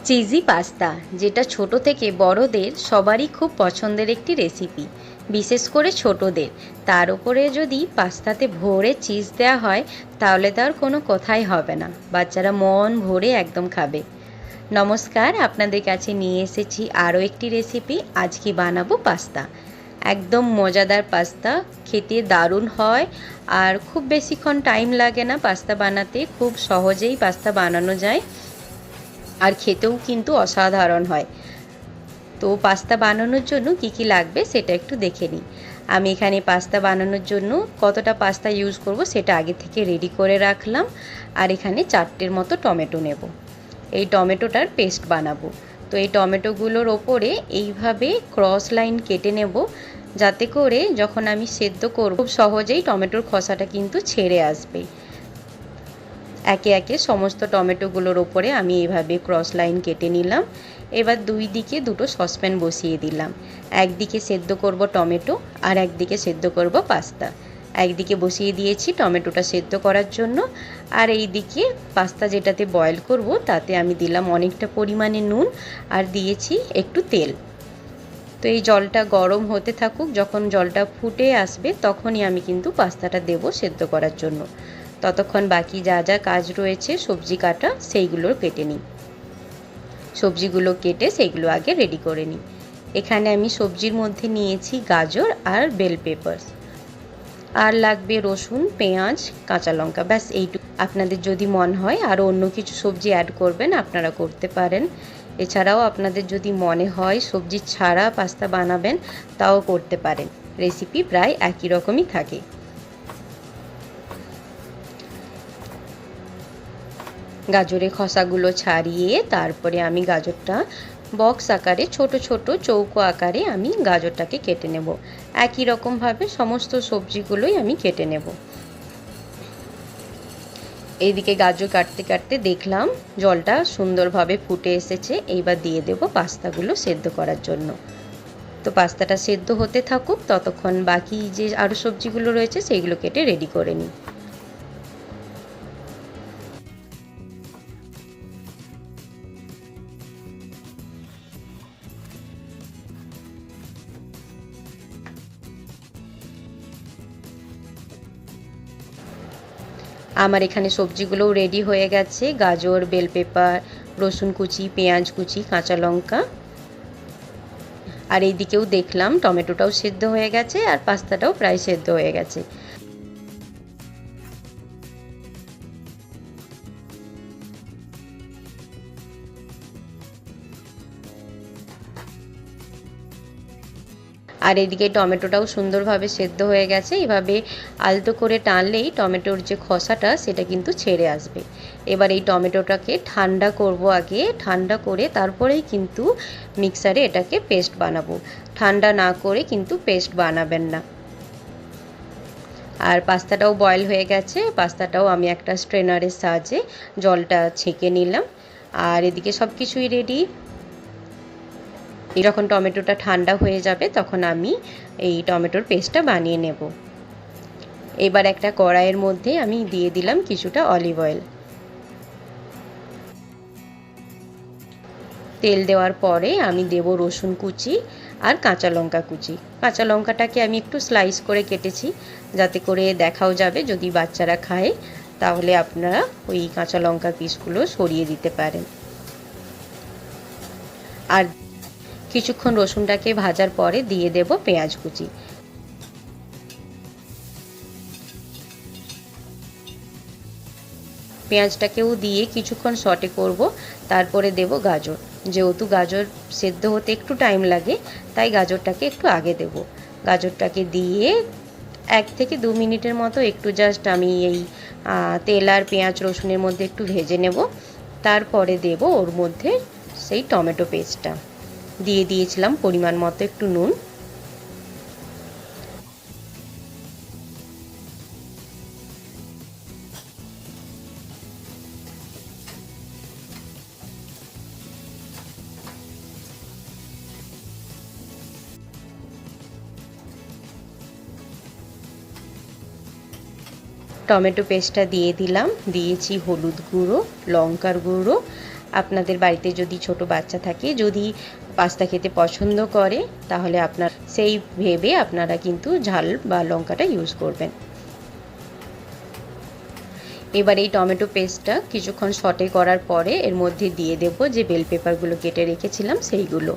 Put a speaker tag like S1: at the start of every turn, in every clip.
S1: Cheesy pasta, যেটা ছোট থেকে বড়দের সবারই খুব পছন্দের একটি রেসিপি, বিশেষ করে ছোটদের। তার উপরে যদি পাস্তাতে ভরে চিজ দেওয়া হয়, তাহলে তার কোনো কথাই হবে না, বাচ্চারা মন ভরে একদম খাবে। নমস্কার, আপনাদের কাছে নিয়ে এসেছি আরও একটি রেসিপি। আজকে বানাবো পাস্তা। একদম মজাদার পাস্তা, খেতে দারুণ হয় আর খুব বেশিক্ষণ টাইম লাগে না পাস্তা বানাতে, খুব সহজেই পাস্তা বানানো যায় আর খেতেও কিন্তু অসাধারণ হয়। তো পাস্তা বানানোর জন্য কি কি লাগবে সেটা একটু দেখে নিই। আমি এখানে পাস্তা বানানোর জন্য কতটা পাস্তা ইউজ করব সেটা আগে থেকে রেডি করে রাখলাম। আর এখানে 4টের মতো টমেটো নেব, এই টমেটোটার পেস্ট বানাবো। তো এই টমেটোগুলোর ওপরে এইভাবে ক্রস লাইন কেটে নেব, যাতে করে যখন আমি সেদ্ধ করব খুব সহজেই টমেটোর খোসাটা কিন্তু ছেড়ে আসবে। একে একে সমস্ত টমেটোগুলোর ওপরে আমি এইভাবে ক্রস লাইন কেটে নিলাম। এবার দুই দিকে দুটো সসপ্যান বসিয়ে দিলাম। একদিকে সেদ্ধ করব টমেটো আর একদিকে সেদ্ধ করব পাস্তা। একদিকে বসিয়ে দিয়েছি টমেটোটা সেদ্ধ করার জন্য, আর এই দিকে পাস্তা যেটাতে বয়েল করব তাতে আমি দিলাম অনেকটা পরিমাণে নুন আর দিয়েছি একটু তেল। তো এই জলটা গরম হতে থাকুক, যখন জলটা ফুটে আসবে তখনই আমি কিন্তু পাস্তাটা দেব সেদ্ধ করার জন্য। ততক্ষণ বাকি যা যা কাজ রয়েছে সবজি কাটা, সেইগুলো কেটে নিই। সবজিগুলো কেটে সেইগুলো আগে রেডি করে নিই। এখানে আমি সবজির মধ্যে নিয়েছি গাজর আর বেল পেপারস, আর লাগবে রসুন, পেঁয়াজ, কাঁচা লঙ্কা, ব্যাস এইটুকু। আপনাদের যদি মন হয় আরও অন্য কিছু সবজি অ্যাড করবেন আপনারা করতে পারেন। এছাড়াও আপনাদের যদি মনে হয় সবজি ছাড়া পাস্তা বানাবেন তাও করতে পারেন, রেসিপি প্রায় একই রকমই থাকে। গাজরের খোসাগুলো ছাড়িয়ে তারপরে আমি গাজরটা বক্স আকারে ছোট ছোট চৌকো আকারে আমি গাজরটাকে কেটে নেব। একই রকমভাবে সমস্ত সবজিগুলোই আমি কেটে নেব। এইদিকে গাজর কাটতে কাটতে দেখলাম জলটা সুন্দরভাবে ফুটে এসেছে। এইবার দিয়ে দেব পাস্তাগুলো সেদ্ধ করার জন্য। তো পাস্তাটা সেদ্ধ হতে থাকুক, ততক্ষণ বাকি যে আরও সবজিগুলো রয়েছে সেইগুলো কেটে রেডি করে নিই। আমার এখানে সবজিগুলোও রেডি হয়ে গেছে। গাজর, বেল পেপার, রসুন কুচি, পেঁয়াজ কুচি, কাঁচা লঙ্কা, আর এই দিকেও দেখলাম টমেটোটাও সেদ্ধ হয়ে গেছে আর পাস্তাটাও প্রায় সেদ্ধ হয়ে গেছে। আর এদিকে টমেটোটাও সুন্দরভাবে সেদ্ধ হয়ে গেছে। এভাবে আলতো করে টানলেই টমেটোর যে খোসাটা সেটা কিন্তু ছেড়ে আসবে। এবার এই টমেটোটাকে ঠান্ডা করব আগে, ঠান্ডা করে তারপরেই কিন্তু মিক্সারে এটাকে পেস্ট বানাবো। ঠান্ডা না করে কিন্তু পেস্ট বানাবেন না। আর পাস্তাটাও বয়েল হয়ে গেছে, পাস্তাটাও আমি একটা স্ট্রেনারের সাহায্যে জলটা ছেঁকে নিলাম। আর এদিকে সব কিছুই রেডি। যখন টমেটোটা ঠান্ডা হয়ে যাবে তখন আমি এই টমেটোর পেস্টটা বানিয়ে নেব। এবার একটা কড়াইয়ের মধ্যে আমি দিয়ে দিলাম কিছুটা অলিভ অয়েল। তেল দেওয়ার পরে আমি দেব রসুন কুচি আর কাঁচা লঙ্কা কুচি। কাঁচা লঙ্কাটাকে আমি একটু স্লাইস করে কেটেছি, যাতে করে দেখাও যাবে যদি বাচ্চারা খায় তাহলে আপনারা ওই কাঁচা লঙ্কা পিসগুলো সরিয়ে দিতে পারেন। আর কিছুক্ষণ রসুনটাকে ভাজার পরে দিয়ে দেব পেঁয়াজ কুচি। পেঁয়াজটাকেও দিয়ে কিছুক্ষণ সটে করব, তারপরে দেব গাজর। যেহেতু গাজর সেদ্ধ হতে একটু টাইম লাগে তাই গাজরটাকে একটু আগে দেব। গাজরটাকে দিয়ে 1 থেকে 2 মিনিটের মতো একটু জাস্ট আমি এই তেল আর পেঁয়াজ রসুনের মধ্যে একটু ভেজে নেব। তারপরে দেব ওর মধ্যে সেই টমেটো পেস্টটা, দিয়ে দিয়েছিলাম পরিমাণ মতো একটু নুন। টমেটো পেস্টটা দিয়ে দিলাম, দিয়েছি হলুদ গুঁড়ো, লঙ্কার গুঁড়ো আপনাদের বাড়িতে যদি ছোট বাচ্চা থাকে, যদি পাস্তা খেতে পছন্দ করে, তাহলে আপনার সেই ভেবে আপনারা কিন্তু ঝাল বা লঙ্কাটা ইউজ করবেন। এবার এই টমেটো পেস্টটা কিছুক্ষণ সটে করার পরে এর মধ্যে দিয়ে দেব যে বেল পেপারগুলো কেটে রেখেছিলাম সেইগুলো।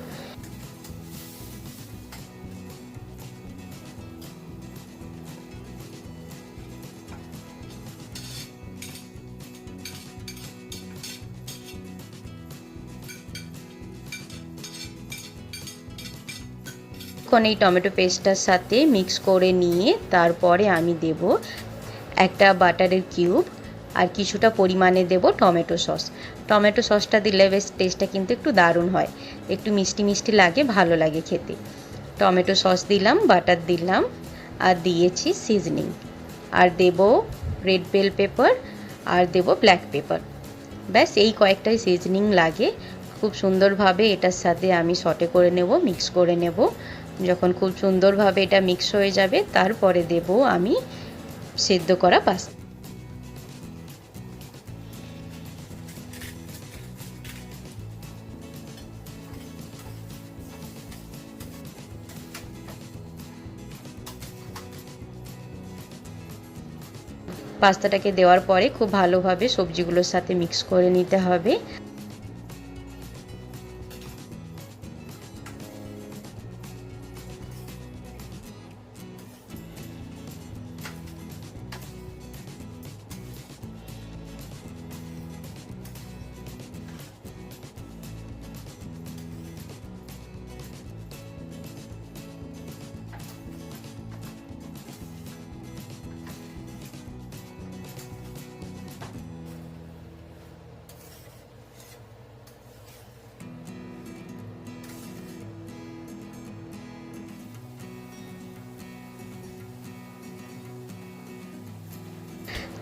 S1: এখন এই টমেটো পেস্টটার সাথে মিক্স করে নিয়ে তারপরে আমি দেব একটা বাটারের কিউব আর কিছুটা পরিমাণে দেব টমেটো সস। টমেটো সসটা দিলে বেশ টেস্টটা কিন্তু একটু দারুণ হয়, একটু মিষ্টি মিষ্টি লাগে, ভালো লাগে খেতে। টমেটো সস দিলাম, বাটার দিলাম, আর দিয়েছি সিজনিং, আর দেব রেড বেল পেপার, আর দেব ব্ল্যাক পেপার। ব্যাস এই কয়েকটাই সিজনিং লাগে। খুব সুন্দরভাবে এটার সাথে আমি সটে করে নেব, মিক্স করে নেব। যখন খুব সুন্দরভাবে এটা মিক্স হয়ে যাবে তারপরে দেব আমি সেদ্ধ করা পাস্তা। পাস্তাটাকে দেওয়ার পরে খুব ভালোভাবে সবজিগুলোর সাথে মিক্স করে নিতে হবে।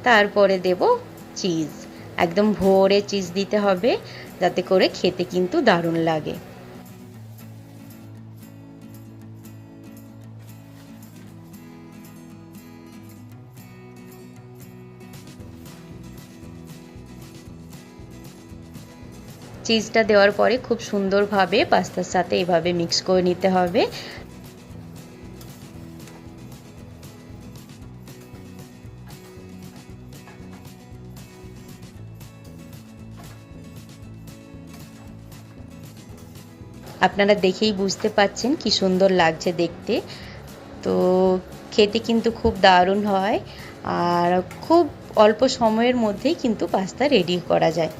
S1: তারপরে দেব চিজ, একদম ভরে চিজ দিতে হবে যাতে করে খেতে কিন্তু দারুণ লাগে। চিজটা দেওয়ার পরে খুব সুন্দরভাবে পাস্তার সাথে এভাবে মিক্স করে নিতে হবে। আপনারা দেখেই বুঝতে পাচ্ছেন কি সুন্দর লাগছে দেখতে। তো খেতে কিন্তু খুব দারুণ হয়, আর খুব অল্প সময়ের মধ্যেই কিন্তু পাস্তা রেডি করা যায়।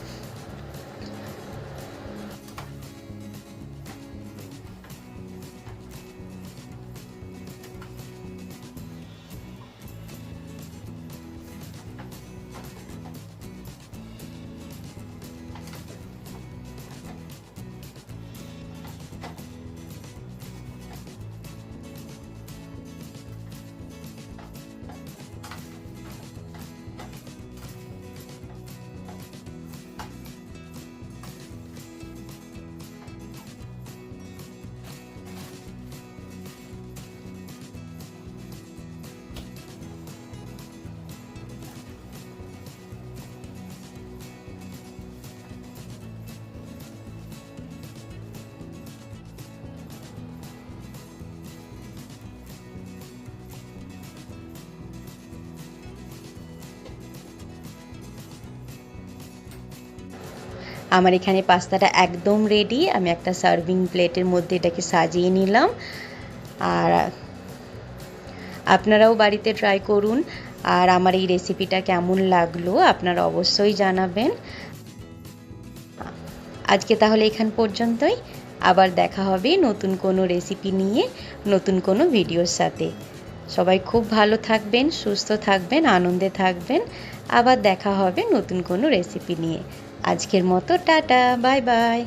S1: আমার এখানে পাস্তাটা একদম রেডি। আমি একটা সার্ভিং প্লেটের মধ্যে এটাকে সাজিয়ে নিলাম। আর আপনারাও বাড়িতে ট্রাই করুন, আর আমার এই রেসিপিটা কেমন লাগলো আপনারা অবশ্যই জানাবেন। আজকে তাহলে এখান পর্যন্তই, আবার দেখা হবে নতুন কোনো রেসিপি নিয়ে, নতুন কোনো ভিডিওর সাথে। সবাই খুব ভালো থাকবেন, সুস্থ থাকবেন, আনন্দে থাকবেন। আবার দেখা হবে নতুন কোনো রেসিপি নিয়ে। আজকের মতো টাটা, বাই বাই।